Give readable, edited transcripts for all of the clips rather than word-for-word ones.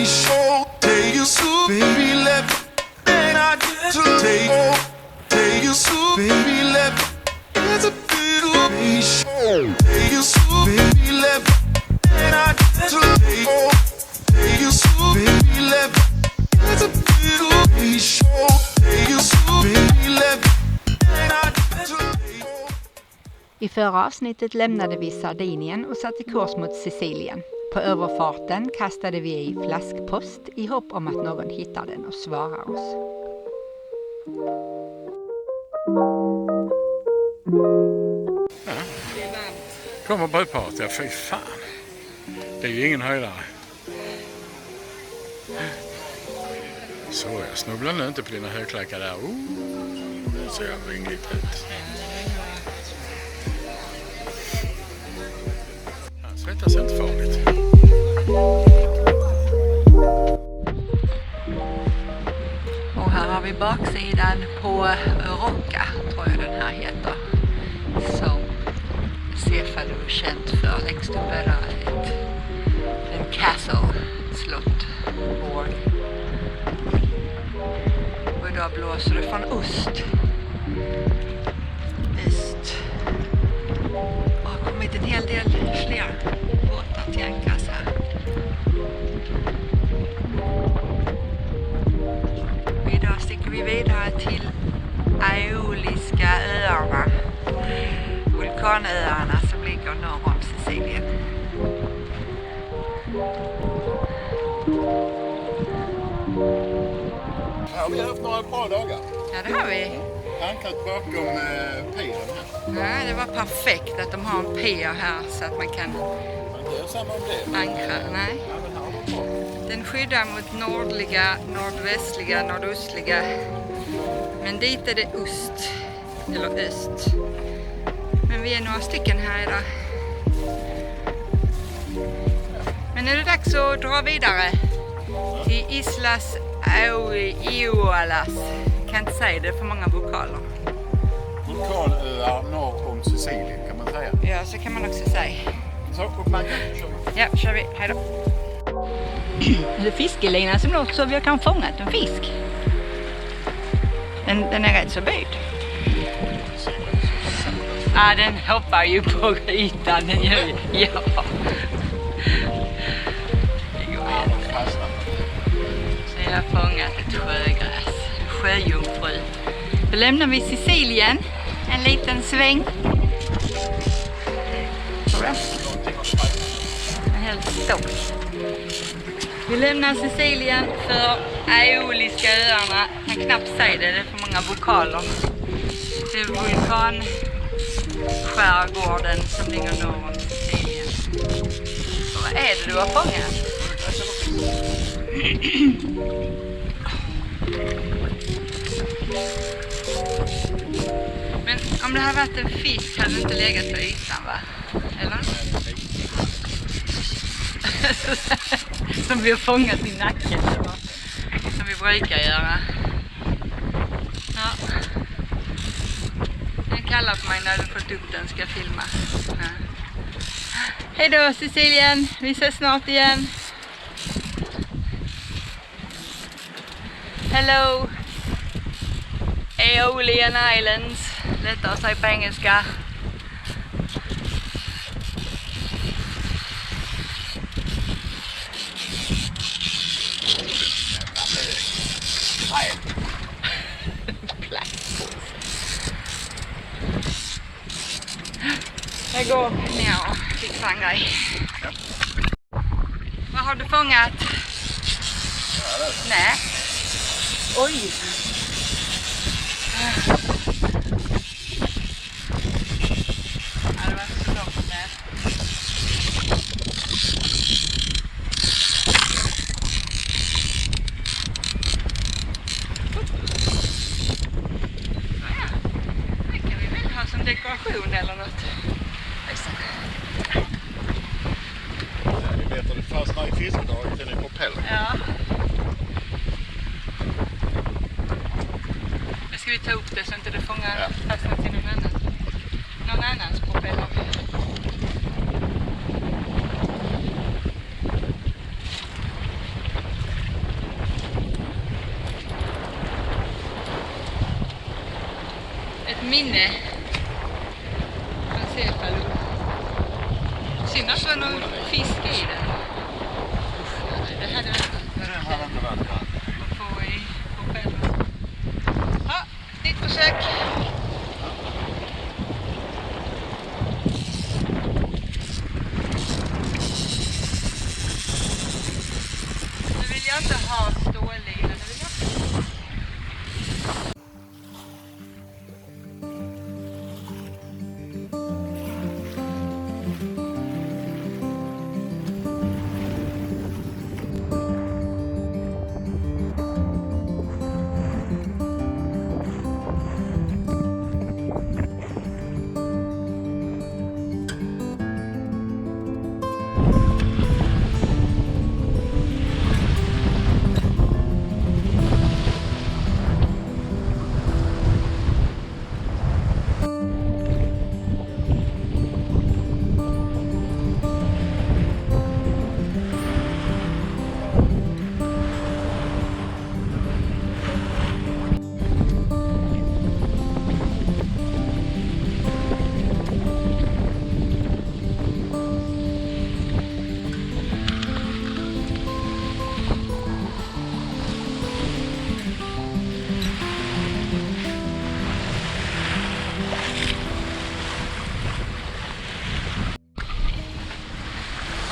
show. Take you so, baby, let me. And I get to take you so, baby, let me. It's a little baby show. Take you so, baby, let me. And I get to take you so, baby, let me. It's a little baby show. Take you so, baby, let me. And I get to. I förra avsnittet lämnade vi Sardinien och satte kurs mot Sicilien. På överfarten kastade vi i flaskpost i hopp om att någon hittar den och svarar oss. Ja. Kommer brödparet, ja fy fan. Det är ju ingen höjdare. Så jag snubblar nu inte på dina högklackar där. Det ser jag ringligt ut. Han svettas inte farligt. Och här har vi baksidan på Rocca, tror jag den här heter. Som Cefalo är känt för längst upp är där ett castle, slott, borg. Och idag blåser det från öst. Och har kommit en hel del fler båtar till ankas här. Idag sticker vi vidare till Aeoliska öarna. Vulkanöarna som ligger norr om Sicilien. Ja, vi har haft några bra dagar. Ja, det har vi. Ankrat bakom piren här. Ja, det var perfekt att de har en pier här så att man kan Men det är samma om det. ankra. Nej. Ja, men här var bra. Den skyddar mot nordliga, nordvästliga, nordostliga. Men dit är det öst. Eller öst. Men vi är några stycken här idag. Men nu är det dags att dra vidare till Islas Aeolias. Kan inte säga det för många vokaler. Vulkanöar norr om Sicilien kan man säga. Ja, så kan man också säga. Så, och man kan köra. Ja, kör vi. Hej då. Det är fiskelina som låter så vi kan fånga en fisk. Den är rätt så böjd. Ja, den hoppar ju på ytan. Ja. Så jag har fångat ett sjögräs. Sjöjungfru. Då lämnar vi Sicilien. En liten sväng. Helt stopp. Vi lämnar Sicilien för Aeoliska öarna. Jag kan knappt säga det, det är för många vokaler. Det är vulkanskärgården som ligger norr om Sicilien. Och vad är det du har fångat? Men om det hade varit en fisk hade det inte legat på ytan, va? Eller? Som vi har fångat i nacken, eller? Som vi brukar göra. Ja. Den kallar på mig när produkten ska filma. Ja. Hej då Sicilien, vi ses snart igen. Hello Aeolian Islands. Lättare att säga på engelska. Jag går ner och fixar en grej. Ja. Vad har du fångat? Nej. Oj. Ja, det var så långt där. Ja, det kan vi väl ha som dekoration eller något. Ni vet att det fastnar i fiskedraget till en propeller. Ja. Men ska vi ta upp det så inte det fångar fastnar till någon annans propeller? minne. Man ser Falun. Synd att det var någon fisk i den. Det hade varit att få i på själva. Ja, nytt försök. Nu vill jag inte ha stållinan, nu vill jag.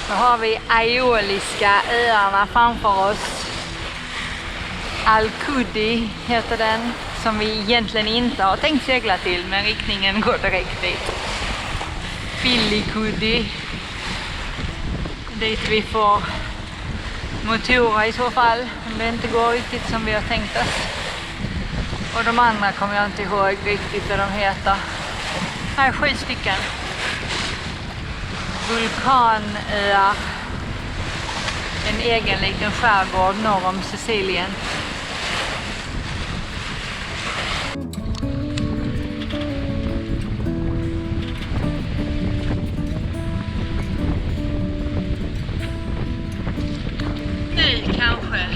Nu har vi Aeoliska öarna framför oss. Al-Qudi heter den, som vi egentligen inte har tänkt segla till, men riktningen går direkt dit. Filicudi, dit vi får motorer i så fall, om det inte går riktigt som vi har tänkt oss. Och de andra kommer jag inte ihåg riktigt vad de heter. Här är 7 stycken. Vulkanöar, en egen liten skärgård norr om Sicilien. Nu kanske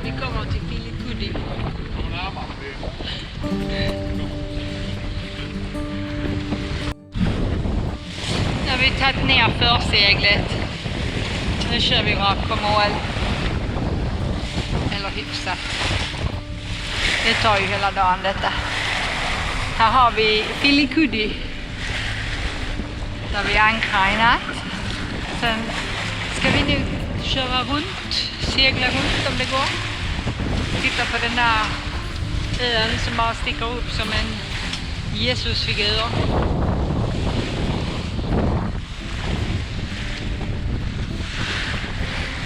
vi kommer till Filicudi. Nu har vi tagit ner förseglet. Nu kör vi rakt på mål. Eller hyfsat. Det tar ju hela dagen detta. Här har vi Filicudi. Där vi ankrar i natt. Sen ska vi nu köra runt, segla runt om det går. Titta på den där ön som bara sticker upp som en Jesusfigur.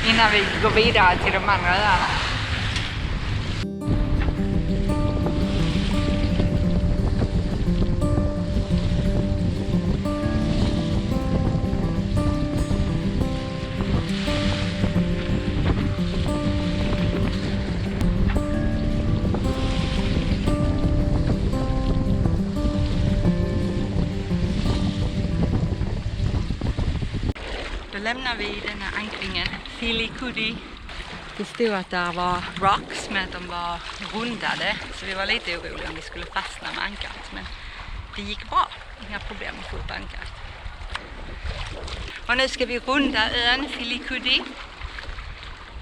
Innan vi går vidare till de andra öarna. Då lämnar vi denna ankringen. Filicudi. Det stod att det var rocks, men att de var rundade. Så vi var lite oroliga om vi skulle fastna med ankaret. Men det gick bra. Inga problem att få upp ankaret. Och nu ska vi runda ön Filicudi.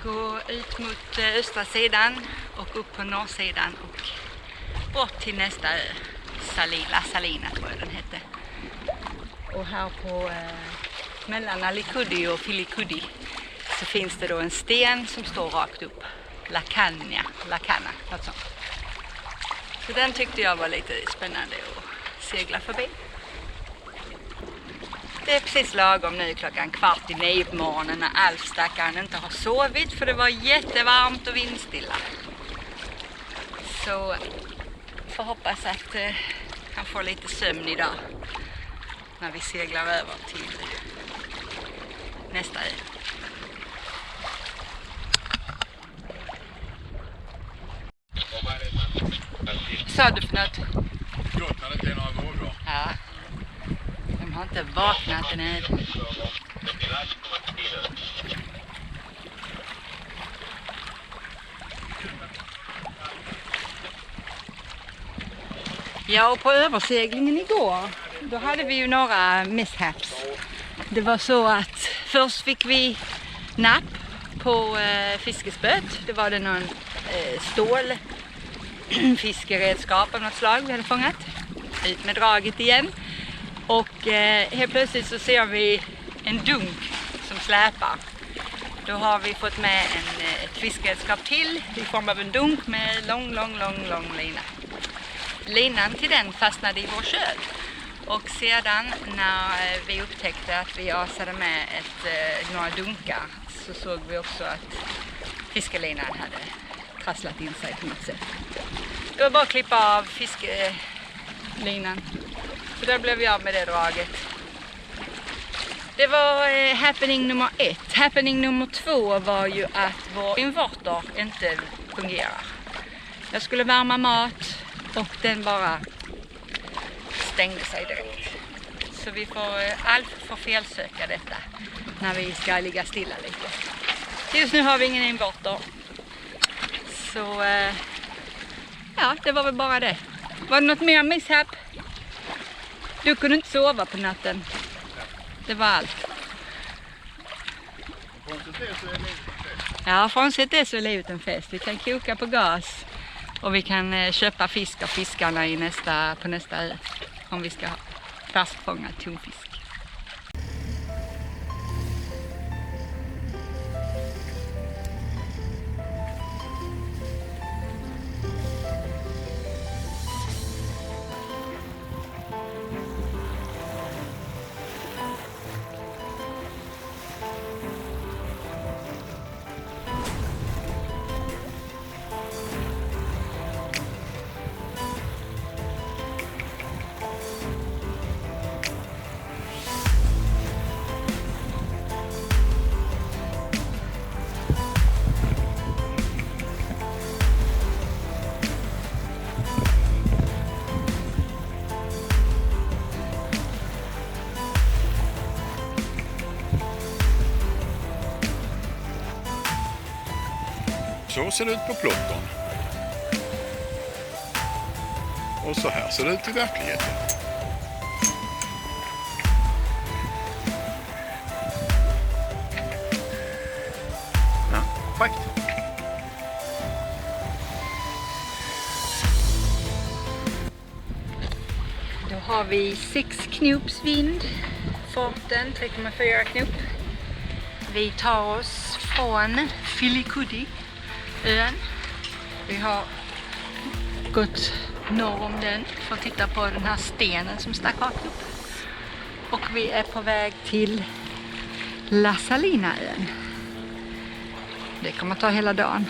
Gå ut mot östra sidan och upp på norrsidan och bort till nästa ö. Salina tror jag den hette. Och här på mellan Alicudi och Filicudi så finns det då en sten som står rakt upp. Lacana, något sånt. Så den tyckte jag var lite spännande att segla förbi. Det är precis lagom nu 8:15 på morgonen när Alfstackaren inte har sovit för det var jättevarmt och vindstilla. Så får hoppas att han får lite sömn idag när vi seglar över till nästa ö. Sa du för något? Gott när det inte är några vågor. Ja. De har inte vaknat ännu. Ja, och på överseglingen igår, då hade vi ju några mishaps. Det var så att först fick vi napp på fiskespöt. Det var det någon stålfiskeredskap av något slag vi hade fångat. Ut med draget igen. Och helt plötsligt så ser vi en dunk som släpar. Då har vi fått med ett fiskeredskap till i form av en dunk med lång lina. Linan till den fastnade i vår köl. Och sedan när vi upptäckte att vi asade med några dunkar så såg vi också att fiskelinan hade trasslat in sig på något sätt. Det var bara att klippa av fiskelinan. Så där blev vi av med det draget. Det var happening nummer 1. Happening nummer 2 var ju att vår inverter inte fungerar. Jag skulle värma mat och den bara stängde sig direkt. Så vi får felsöka detta när vi ska ligga stilla lite. Just nu har vi ingen inverter. Så ja, det var väl bara det. Var det något mer mishap? Du kunde inte sova på natten. Det var allt. Ja, frånsett det så är livet en fest. Vi kan koka på gas och vi kan köpa fisk av fiskarna på nästa ö. Om vi ska ha färskfångad tonfisk. Så ser det ut på plottern. Och så här ser det ut i verkligheten. Ja, fakt. Då har vi 6 knops vind. Farten 3,4 knop. Vi tar oss från Filicudi ön. Vi har gått norr om den för att titta på den här stenen som stack rakt upp. Och vi är på väg till La Salina-ön. Det kommer ta hela dagen.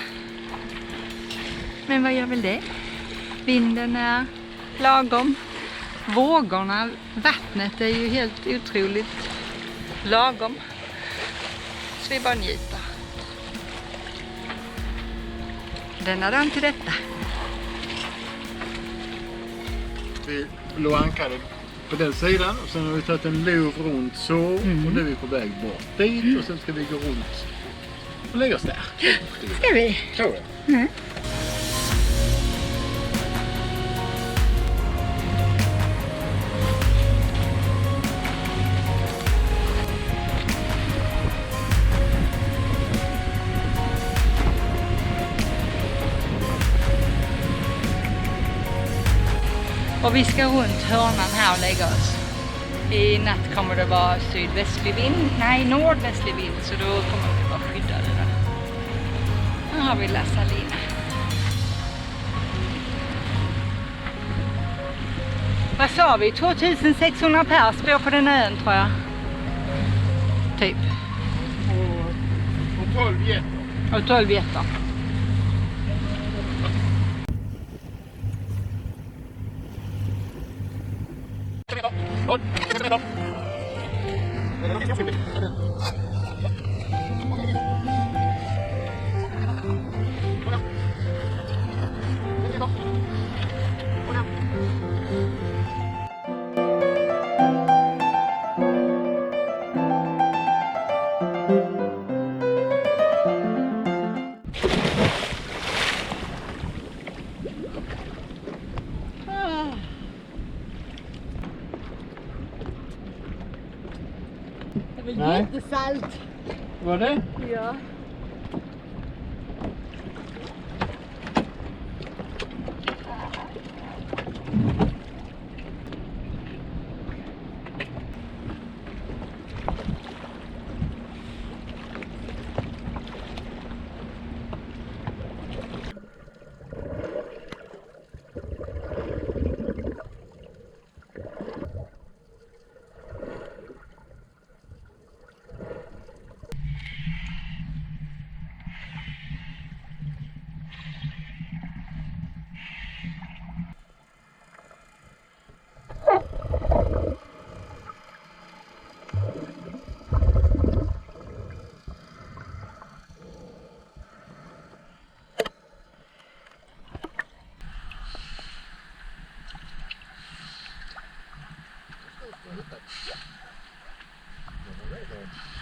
Men vad gör väl det? Vinden är lagom. Vågorna, vattnet är ju helt otroligt lagom. Så vi bara njuter. Denna dagen till detta. Vi låg ankrade på den sidan och sen har vi tagit en lov runt så och nu är vi på väg bort dit och sen ska vi gå runt och lägga oss där. Ska vi? Tror jag. Mm. Och vi ska runt hörnan här och lägga oss. I natt kommer det vara sydvästlig vind, nej nordvästlig vind, så då kommer vi vara skyddade där. Nu har vi La Salina. Vad sa vi? 2600 pers bor på den ön tror jag. Typ. Och 12 getter. Och 12 getter. Nej. Jättesalt. Var det? Ja.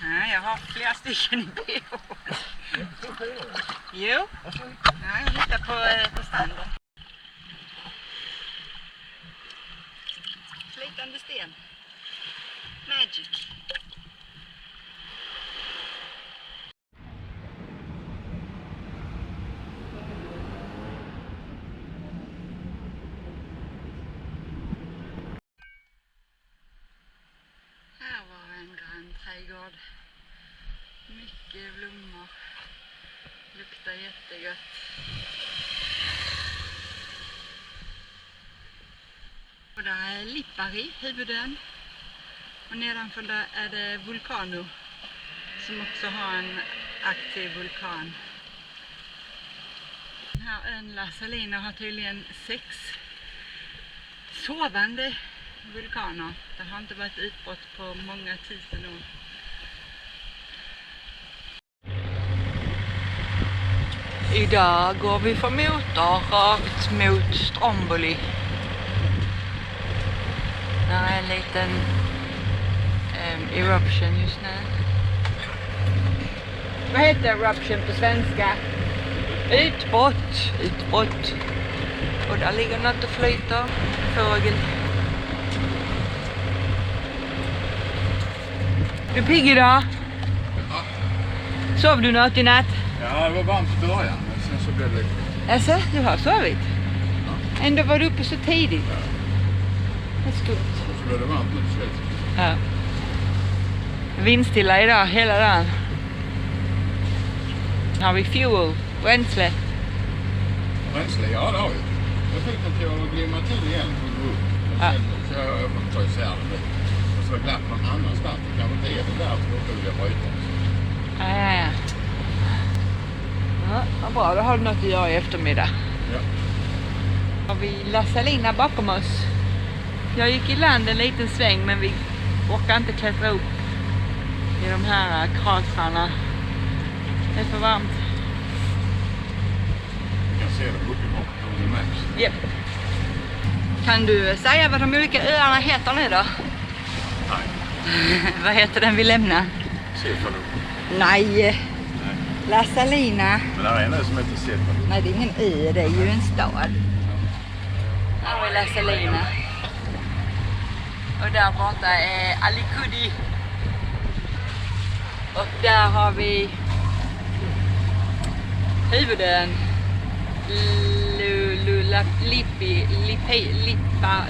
Nej, jag har flera stycken i BH. Jo, nej, jag hittar på stranden. Flytande sten. Magic. Här var en grannträdgård. Mycket blommor. Luktar jättegott. Och där är Lipari, huvudön. Och nedanför där är det Vulcano. Som också har en aktiv vulkan. Den här ön La Salina har tydligen 6 sovande vulkaner. Det har inte varit utbrott på många tusen år. Idag går vi för motor rakt mot Stromboli. Det är en liten eruption just nu. Vad heter eruption på svenska? Utbrott. Utbrott. Och där ligger något och flyter. Fågel. Du är pigg idag? Ja. Sov du något i natt? Ja, det var varmt i början, men sen så blev det lite... Alltså, du har sovit? Ja. Ändå var du uppe så tidigt. Ja. Det är skumt. Och så blev det varmt nu till slut. Ja. Vindstilla idag, hela dagen. Har vi fuel, bränsle. Bränsle, ja det har vi. Jag fick den till att glimma till igen och gå upp. Och sen så jag över ta isär den lite. Och så glapp någon annanstans. Det kanske inte är det där så då vill jag bryta. Ja. Ja, vad bra, då har du något att göra i eftermiddag. Ja. Har vi La Salina bakom oss. Jag gick i land en liten sväng men vi orkar inte klättra upp i de här kratrarna. Det är för varmt. Du kan se det uppe på Google Maps. Yep. Kan du säga vad de olika öarna heter nu då? Nej. Vad heter den vi lämnar? Cefalo. Nej. La Salina. Men det är en som heter Cefalo. Nej, det är ingen ö, det är ju en stad. Här har vi La Salina. Och där borta är Alicudi. Och där har vi huvudön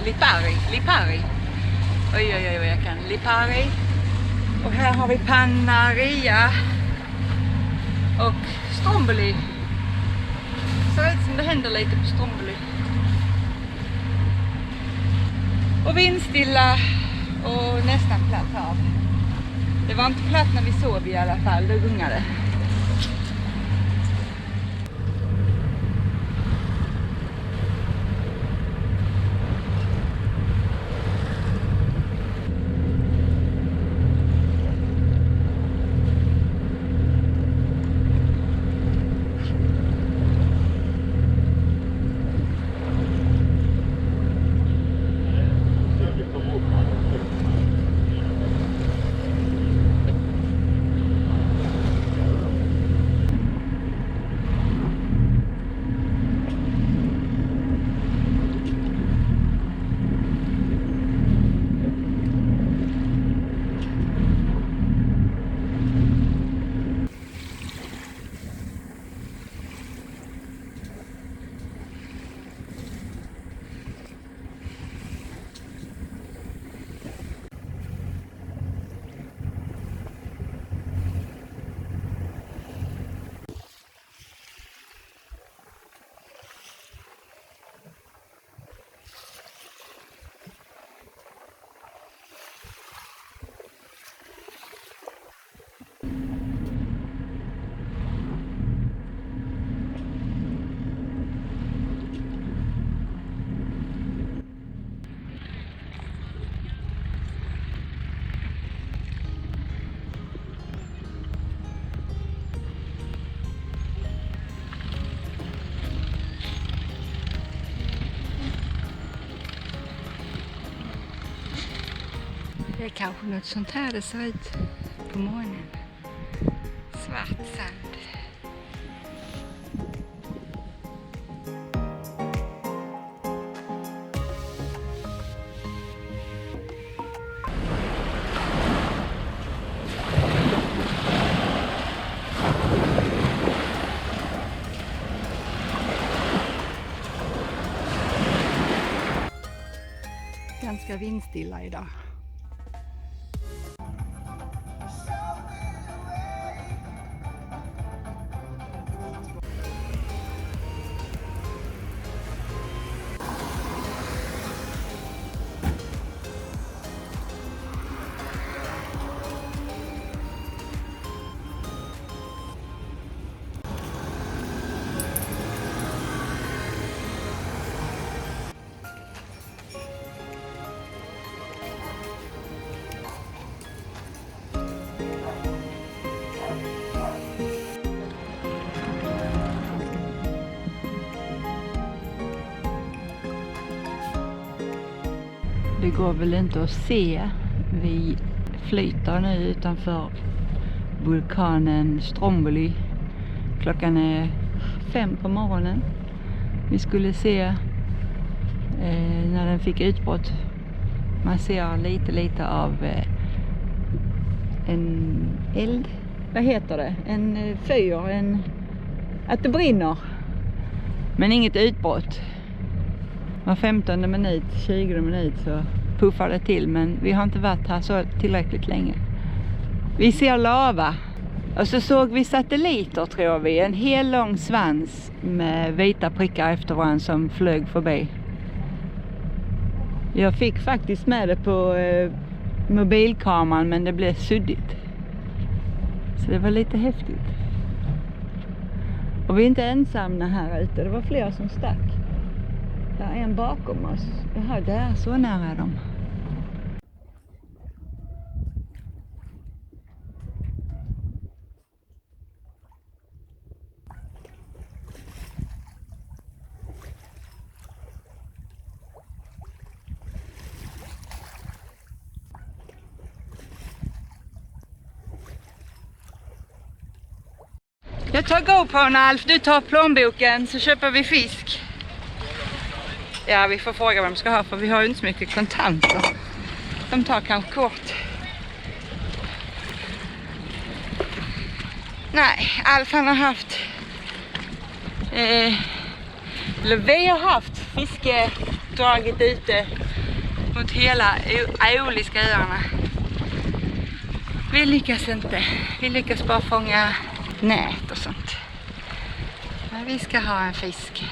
Lipari. Oj, jag kan. Lipari. Och här har vi Pannaria och Stromboli. Så ut som det händer lite på Stromboli. Och vindstilla och nästan platt hav. Det var inte platt när vi sov i alla fall, det gungade. Det är kanske något sånt här det ser ut på morgonen. Svart sand. Ganska vindstilla idag. Det går väl inte att se. Vi flyter nu utanför vulkanen Stromboli. Klockan är 5 på morgonen. Vi skulle se när den fick utbrott. Man ser lite av en eld. Vad heter det? En fyr. Att det brinner. Men inget utbrott. Var 15 minut, 20 minut så puffar det till, men vi har inte varit här så tillräckligt länge. Vi ser lava och så såg vi satelliter, tror vi, en hel lång svans med vita prickar efter varandra som flög förbi. Jag fick faktiskt med det på mobilkameran, men det blev suddigt. Så det var lite häftigt. Och vi är inte ensamma här ute, det var flera som stack. Där är en bakom oss. Jaha, där, så nära är de. Jag tar GoPron, Alf, du tar plånboken så köper vi fisk. Ja, vi får fråga vad de ska ha, för vi har ju inte så mycket kontanter. De tar kanske kort. Nej, Alf han har haft eller vi har haft fiskedraget ute mot hela Aeoliska öarna. Vi lyckas inte. Vi lyckas bara fånga nät och sånt. Men vi ska ha en fisk.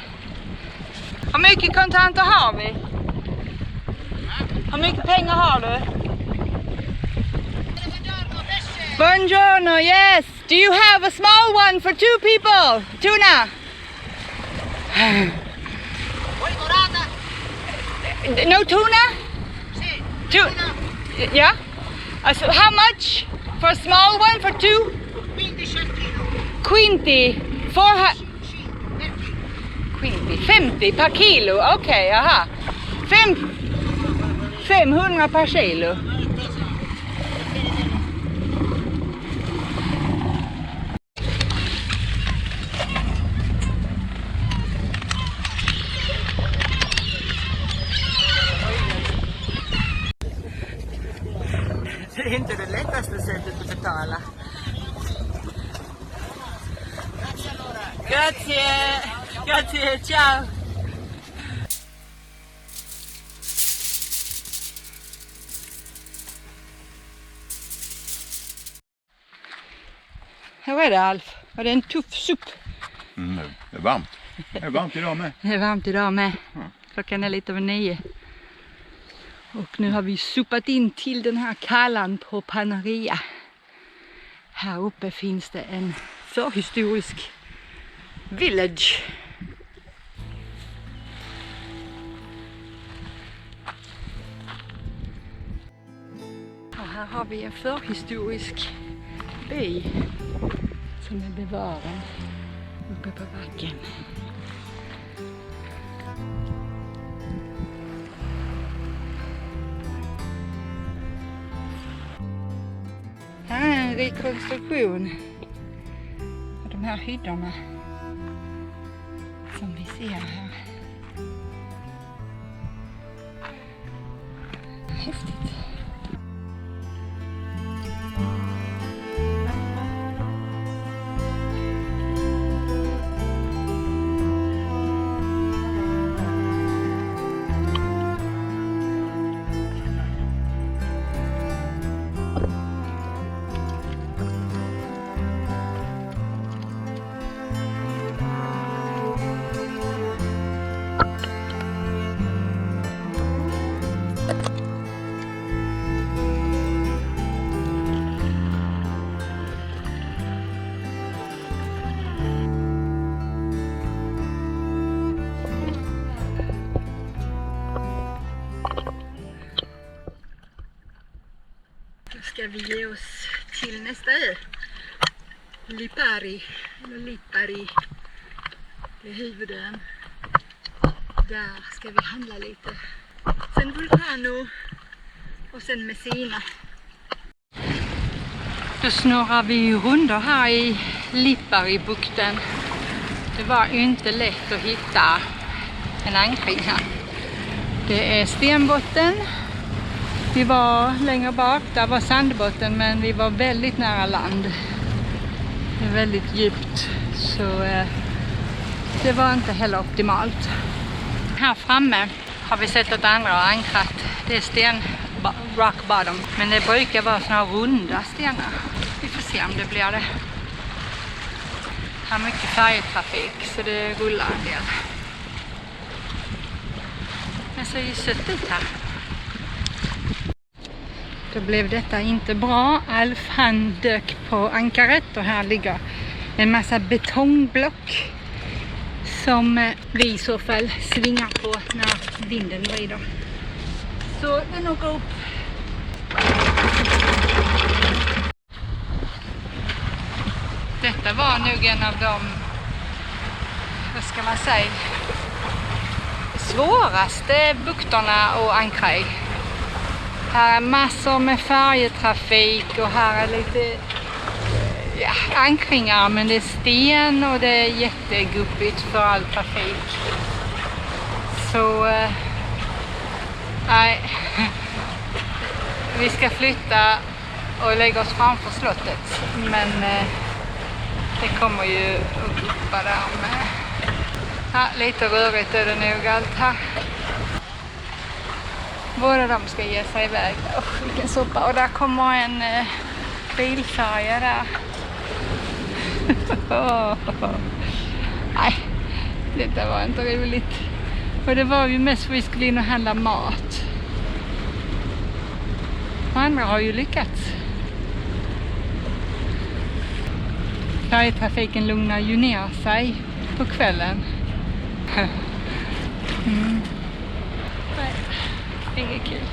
Hur mycket kontanter har vi? Hur mycket pengar har du? Buongiorno, yes. Do you have a small one for 2 people? Tuna? No tuna? Tuna. Yeah? So how much for a small one for 2? 20. 50 per kilo, okej, jaha. 500 per kilo. Det är inte det lättaste sättet att betala. Grazie. Grazie, ciao. Hur är det, Alf? Var det en tuff supp? Det är varmt. Det är varmt idag med. Det är varmt idag med. Klockan är lite över 9. Och nu har vi suppat in till den här kallan på Panaria. Här uppe finns det en förhistorisk village. Och här har vi en förhistorisk by som är bevarad uppe på backen. rekonstruktion av de här hyddorna som vi ser här. Häftigt. Ska vi ge oss till nästa ö. Lipari, eller Lipari. Det är huvudön. Där ska vi handla lite. Sen Vulcano och sen Messina. Då snurrar vi rundor här i Lipari-bukten. Det var inte lätt att hitta en ankring här. Det är stenbotten. Vi var längre bak, där var sandbotten, men vi var väldigt nära land. Det är väldigt djupt, så det var inte heller optimalt. Här framme har vi sett att andra har ankrat. Det är rock bottom, men det brukar vara såna runda stenar. Vi får se om det blir det. Här är mycket färjetrafik, så det rullar en del. Men så är det sött ut här. Då blev detta inte bra. Alf han dök på ankaret och här ligger en massa betongblock som vi i så fall svingar på när vinden vrider. Så det nog upp. Detta var nog en av de, vad ska man säga, svåraste bukterna att ankra i. Här är massor med färjetrafik och här är lite ankringar, men det är sten och det är jätteguppigt för all trafik. Så nej, vi ska flytta och lägga oss framför slottet, men det kommer ju att guppa där med. Ja, lite rörigt är det nog allt här. Båda de ska ge sig iväg. Vilken soppa. Och där kommer en bilfärja där. Nej, detta var inte roligt. Och det var ju mest för vi skulle in och handla mat. Och andra har ju lyckats. Färjetrafiken lugnar ju ner sig på kvällen. Nej, inget kul.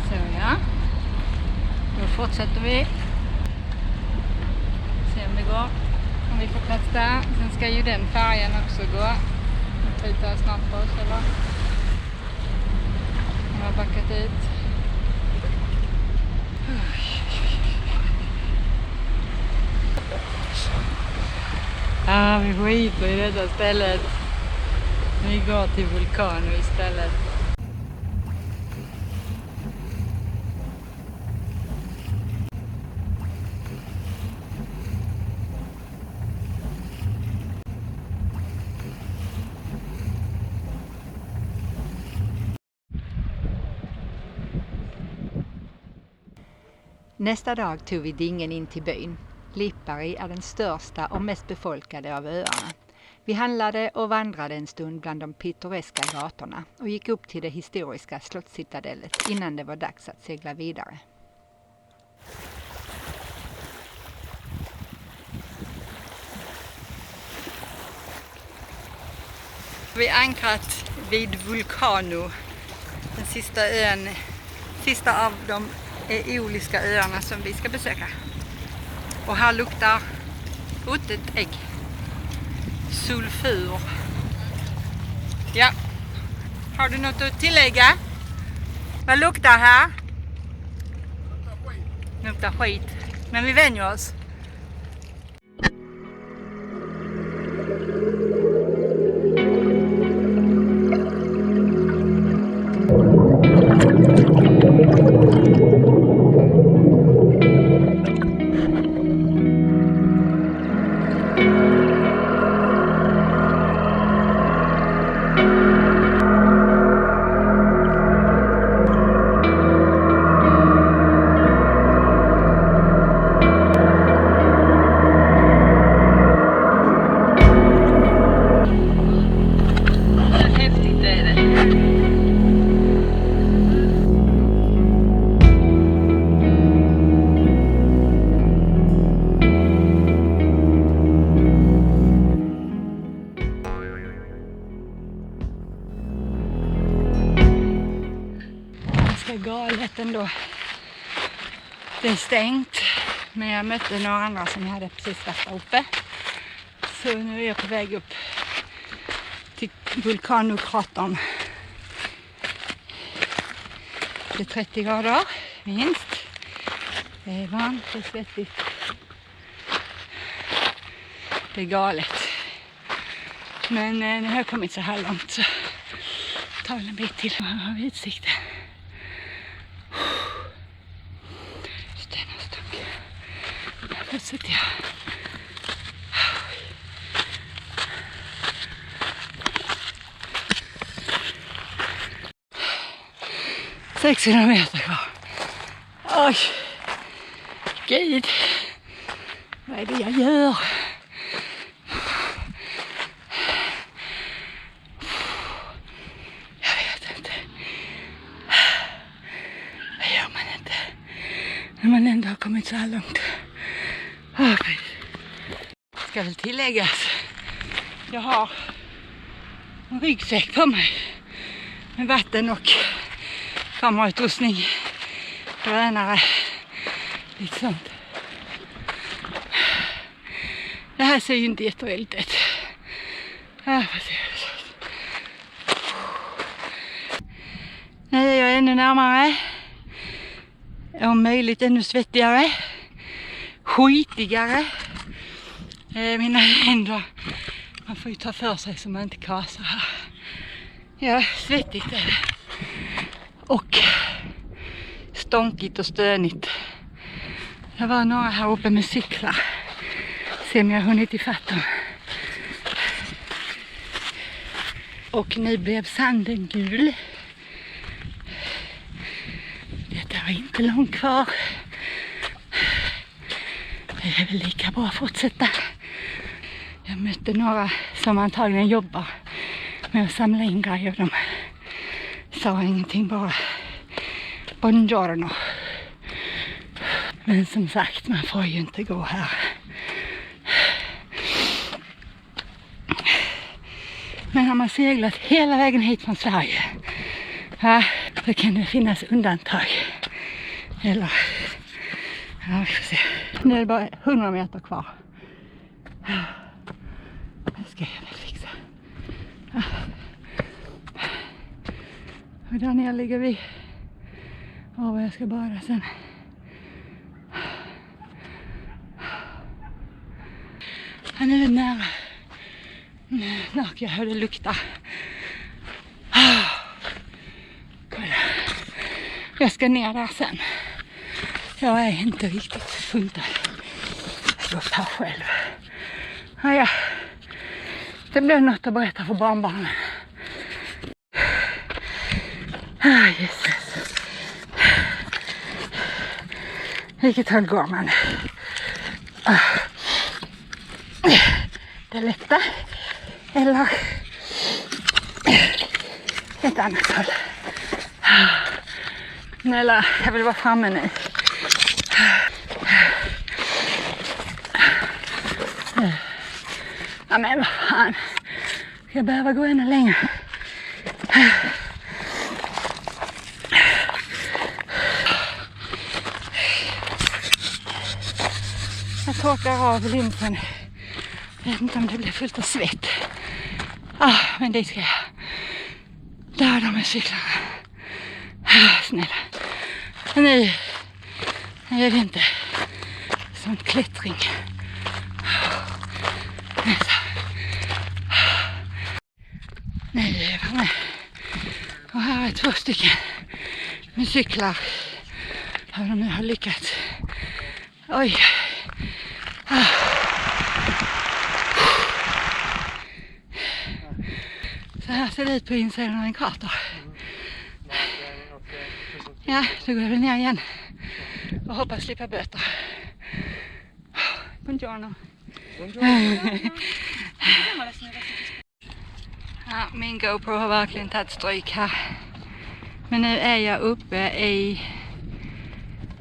Så ja. Då fortsätter vi. Se om det går. Om vi får plats där. Sen ska ju den färgen också gå. Vi tar snart på oss, eller? Den har backat ut. Ja, vi skiter i detta stället. Vi går till Vulcano istället. Nästa dag tog vi dingen in till byn. Lipari är den största och mest befolkade av öarna. Vi handlade och vandrade en stund bland de pittoreska gatorna och gick upp till det historiska slottscitadellet innan det var dags att segla vidare. Vi ankrat vid Vulcano, den sista ön, sista av de eoliska öarna som vi ska besöka. Och här luktar ruttet ägg. Sulfur. Ja. Har du något att tillägga? Vad luktar här? Luktar skit. Men vi vänjer oss. Galet ändå. Det är stängt, men jag mötte några andra som jag hade precis varit uppe. Så nu är jag på väg upp till vulkanokratern. Det är 30 grader minst. Det är varmt och svettigt. Det är galet. Men nu har jag kommit så här långt så tar väl en bit till av utsikten. Här sitter jag. 6 kilometer kvar. Oj. Gud. Vad är det jag gör? Jag vet inte. Vad gör man inte? När man ändå har kommit så här långt. Ska väl tilläggas. Jag har en ryggsäck på mig. Med vatten och kamerautrustning. Drönare. Lite sånt. Det här ser ju inte jättevält ut. Nu är jag ännu närmare. Om möjligt ännu svettigare. Skitigare. Mina händer. Man får ju ta för sig så man inte kasar här. Ja, svettigt är det. Och stånkigt och stönigt. Det var några här uppe med cyklar. Se om jag har hunnit ifatt dem. Och nu blev sanden gul. Det var inte långt kvar. Det är väl lika bra att fortsätta. Jag mötte några som antagligen jobbar med att samla in grejer. De sa ingenting, bara buongiorno. Men som sagt, man får ju inte gå här. Men har man seglat hela vägen hit från Sverige, ja, då kan det finnas undantag. Eller, ja, vi får se. Nu är det bara 100 meter kvar. Det ska jag väl fixa. Och där nere ligger vi. Och jag ska bada sen. Han är nära. Jag hör det lukta. Kolla. Jag ska ner där sen. Jag är inte riktigt funtad. Jag ska ta själv. Ja. Det blev något att berätta för barnbarnen. Jesus. Vilket håll går man? Det lätta. Eller ett annat håll. Snälla, jag vill vara framme nu. Ja, men vad fan. Jag behöver gå ännu längre. Jag torkar av limpen. Jag vet inte om det blir fullt av svett. Men det ska jag. Där de är cyklarna. Snälla. Nu Jag vet inte. Sånt klättring. Nej, det är framme. Och här är 2 stycken med cyklar. Hur de nu har lyckats. Oj. Så här ser det ut på insidan av en krater. Ja, då går vi ner igen. Och hoppas slippa böter. Buongiorno. Ja, min GoPro har verkligen tagit stryk här. Men nu är jag uppe i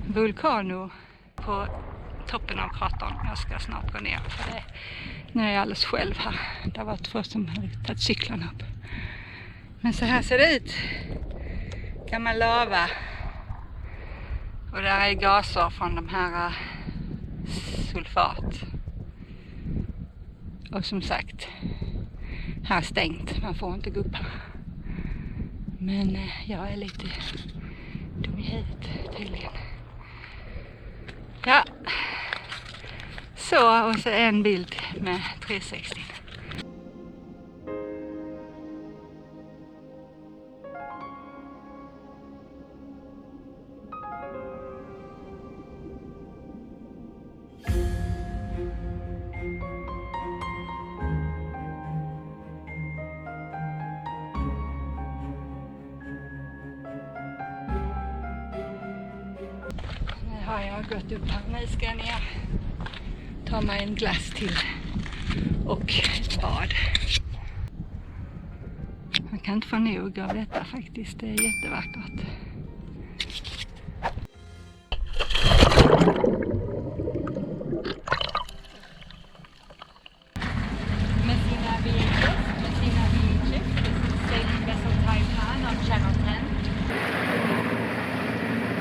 Vulcano på toppen av kratern. Jag ska snart gå ner för det. Nu är jag alldeles själv här. Det var 2 som hade tagit cyklarna upp. Men så här ser det ut. Gammal lava. Och där är gaser från de här sulfat. Och som sagt, här är stängt. Man får inte gå upp här. Men jag är lite dum i huvudet tydligen. Ja. Så, och så en bild med 360. Nu har jag gått upp här. Nu ska jag ner. Ta mig en glass till. Och ett bad. Man kan inte få nog av detta faktiskt. Det är jättevackert. Messina VHS. Messina VHS. Sailing Vessel Taipan on Channel 10.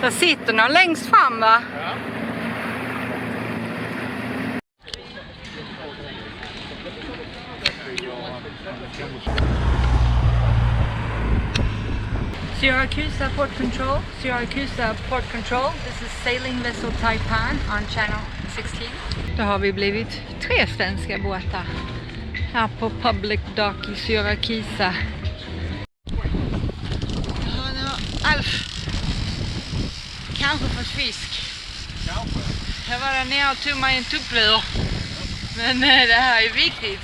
Där sitter någon längst fram, va? Ja. Syracuse Port Control. Syracuse Port Control. This is Sailing Vessel Taipan on Channel 16. Då har vi blivit 3 svenska båtar här på Public Dock i Syracuse. Alf. Kanske fått fisk. Kanske. Jag var där nere och tog mig en tupplur. Men det här är viktigt.